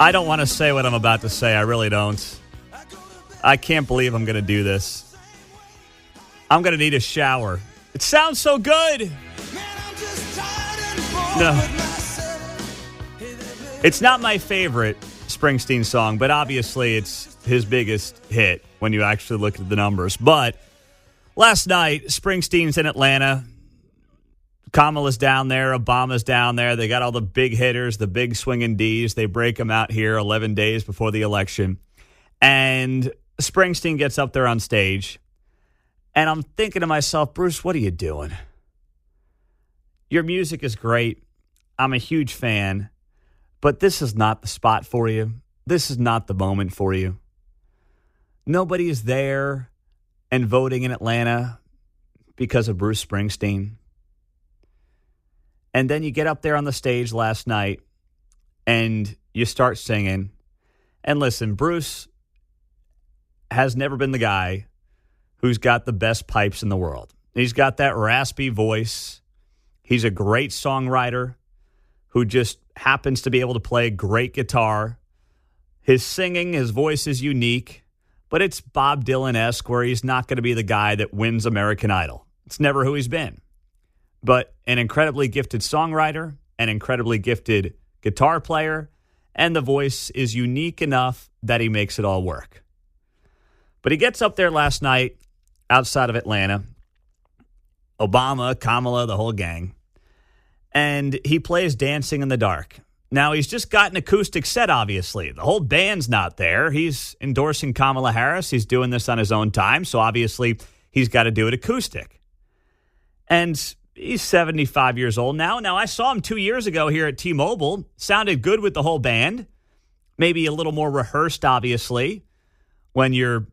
I don't want to say what I'm about to say. I really don't. I can't believe I'm going to do this. I'm going to need a shower. It sounds so good. No. It's not my favorite Springsteen song, but obviously it's his biggest hit when you actually look at the numbers. But last night, Springsteen's in Atlanta. Kamala's down there. Obama's down there. They got all the big hitters, the big swinging Ds. They break them out here 11 days before the election. And Springsteen gets up there on stage. And I'm thinking to myself, Bruce, what are you doing? Your music is great. I'm a huge fan. But this is not the spot for you. This is not the moment for you. Nobody is there and voting in Atlanta because of Bruce Springsteen. And then you get up there on the stage last night and you start singing. And listen, Bruce has never been the guy who's got the best pipes in the world. He's got that raspy voice. He's a great songwriter who just happens to be able to play great guitar. His singing, his voice is unique, but it's Bob Dylan-esque where he's not going to be the guy that wins American Idol. It's never who he's been. But an incredibly gifted songwriter, an incredibly gifted guitar player, and the voice is unique enough that he makes it all work. But he gets up there last night outside of Atlanta, Obama, Kamala, the whole gang, and he plays Dancing in the Dark. Now, he's just got an acoustic set, obviously. The whole band's not there. He's endorsing Kamala Harris. He's doing this on his own time, so obviously he's got to do it acoustic. And he's 75 years old now. Now, I saw him 2 years ago here at T-Mobile. Sounded good with the whole band. Maybe a little more rehearsed, obviously, when you're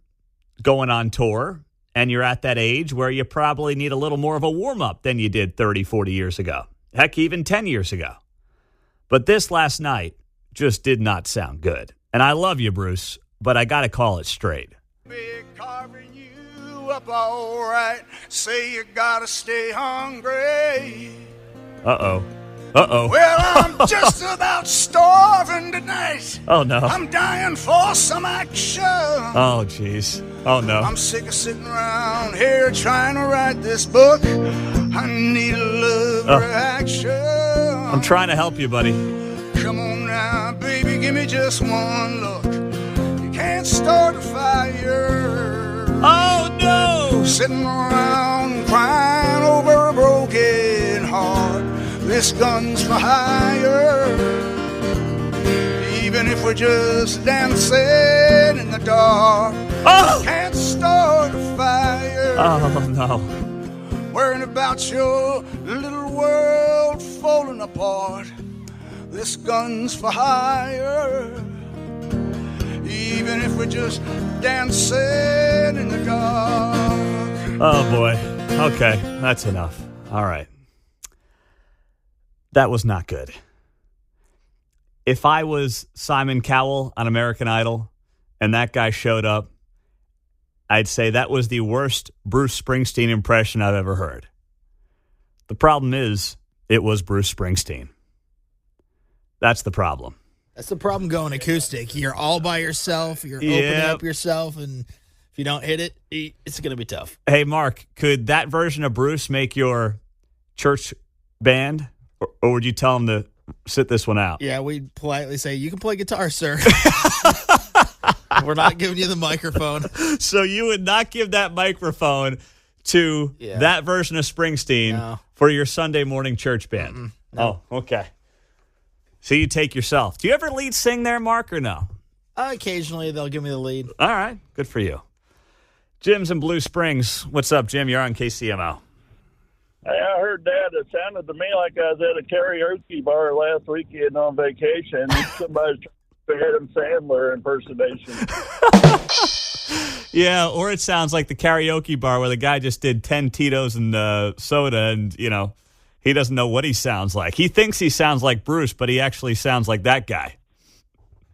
going on tour and you're at that age where you probably need a little more of a warm-up than you did 30, 40 years ago. Heck, even 10 years ago. But this last night just did not sound good. And I love you, Bruce, but I got to call it straight. Be carving you up all right. Say you gotta stay hungry. Uh-oh. Uh-oh. Well, I'm just about starving tonight. Oh, no. I'm dying for some action. Oh, jeez. Oh, no. I'm sick of sitting around here trying to write this book. I need a love reaction. I'm trying to help you, buddy. Come on now, baby, give me just one look. You can't start a fire. Oh, no! Sitting around crying over a broken heart. This gun's for hire. Even if we're just dancing in the dark. Oh! Can't start a fire. Oh, no. Worrying about your little world falling apart. This gun's for hire. Even if we're just dancing in the dark. Oh, boy. Okay, that's enough. All right. That was not good. If I was Simon Cowell on American Idol and that guy showed up, I'd say that was the worst Bruce Springsteen impression I've ever heard. The problem is, it was Bruce Springsteen. That's the problem. That's the problem going acoustic. You're all by yourself. You're opening up yourself, and if you don't hit it, it's going to be tough. Hey, Mark, could that version of Bruce make your church band, or would you tell them to sit this one out? Yeah, we'd politely say, you can play guitar, sir. We're not giving you the microphone. So you would not give that microphone to that version of Springsteen for your Sunday morning church band? No. Oh, okay. So you take yourself. Do you ever lead sing there, Mark, or no? Occasionally, they'll give me the lead. All right. Good for you. Jim's in Blue Springs. What's up, Jim? You're on KCMO. Hey, I heard that. It sounded to me like I was at a karaoke bar last weekend on vacation. Somebody's trying to Adam Sandler impersonation. Yeah, or it sounds like the karaoke bar where the guy just did 10 Tito's and soda and, you know, he doesn't know what he sounds like. He thinks he sounds like Bruce, but he actually sounds like that guy.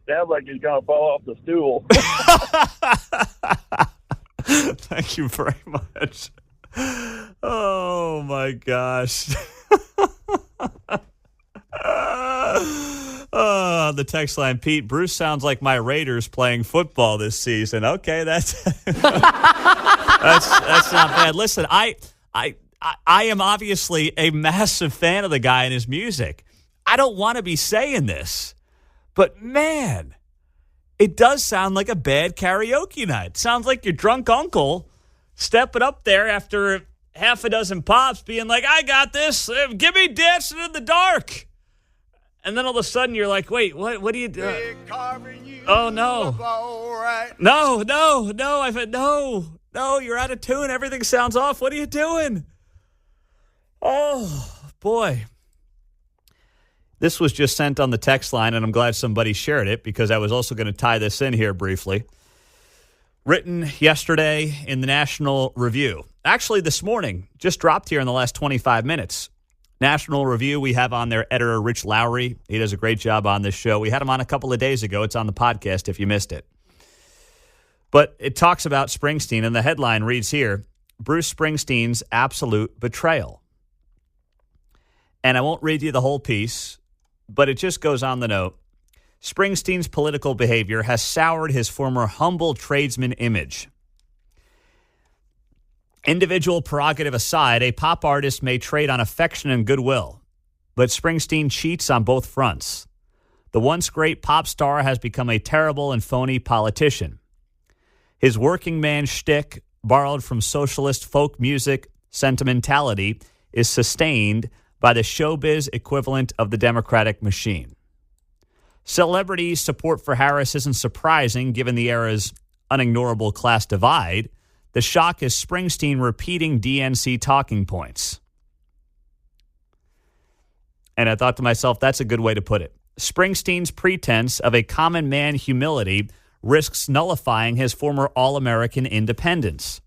Sounds like he's going to fall off the stool. Thank you very much. Oh, my gosh. The text line, Pete, Bruce sounds like my Raiders playing football this season. Okay, that's that's not bad. Listen, I am obviously a massive fan of the guy and his music. I don't want to be saying this, but man, it does sound like a bad karaoke night. Sounds like your drunk uncle stepping up there after half a dozen pops being like, I got this. Give me Dancing in the Dark. And then all of a sudden you're like, wait, what do you do? Oh, no. No. I said, no, you're out of tune. Everything sounds off. What are you doing? Oh, boy. This was just sent on the text line, and I'm glad somebody shared it because I was also going to tie this in here briefly. Written yesterday in the National Review. Actually, this morning, just dropped here in the last 25 minutes. National Review, we have on there editor Rich Lowry. He does a great job on this show. We had him on a couple of days ago. It's on the podcast if you missed it. But it talks about Springsteen, and the headline reads here, Bruce Springsteen's absolute betrayal. And I won't read you the whole piece, but it just goes on the note. Springsteen's political behavior has soured his former humble tradesman image. Individual prerogative aside, a pop artist may trade on affection and goodwill, but Springsteen cheats on both fronts. The once great pop star has become a terrible and phony politician. His working man shtick, borrowed from socialist folk music sentimentality, is sustained by the showbiz equivalent of the Democratic machine. Celebrity support for Harris isn't surprising given the era's unignorable class divide. The shock is Springsteen repeating DNC talking points. And I thought to myself, that's a good way to put it. Springsteen's pretense of a common man humility risks nullifying his former All-American independence.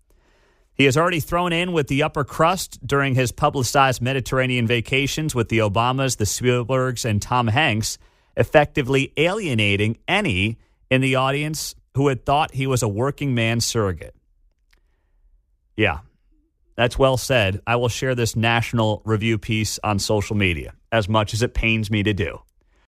He has already thrown in with the upper crust during his publicized Mediterranean vacations with the Obamas, the Spielbergs, and Tom Hanks, effectively alienating any in the audience who had thought he was a working man surrogate. Yeah, that's well said. I will share this National Review piece on social media, as much as it pains me to do.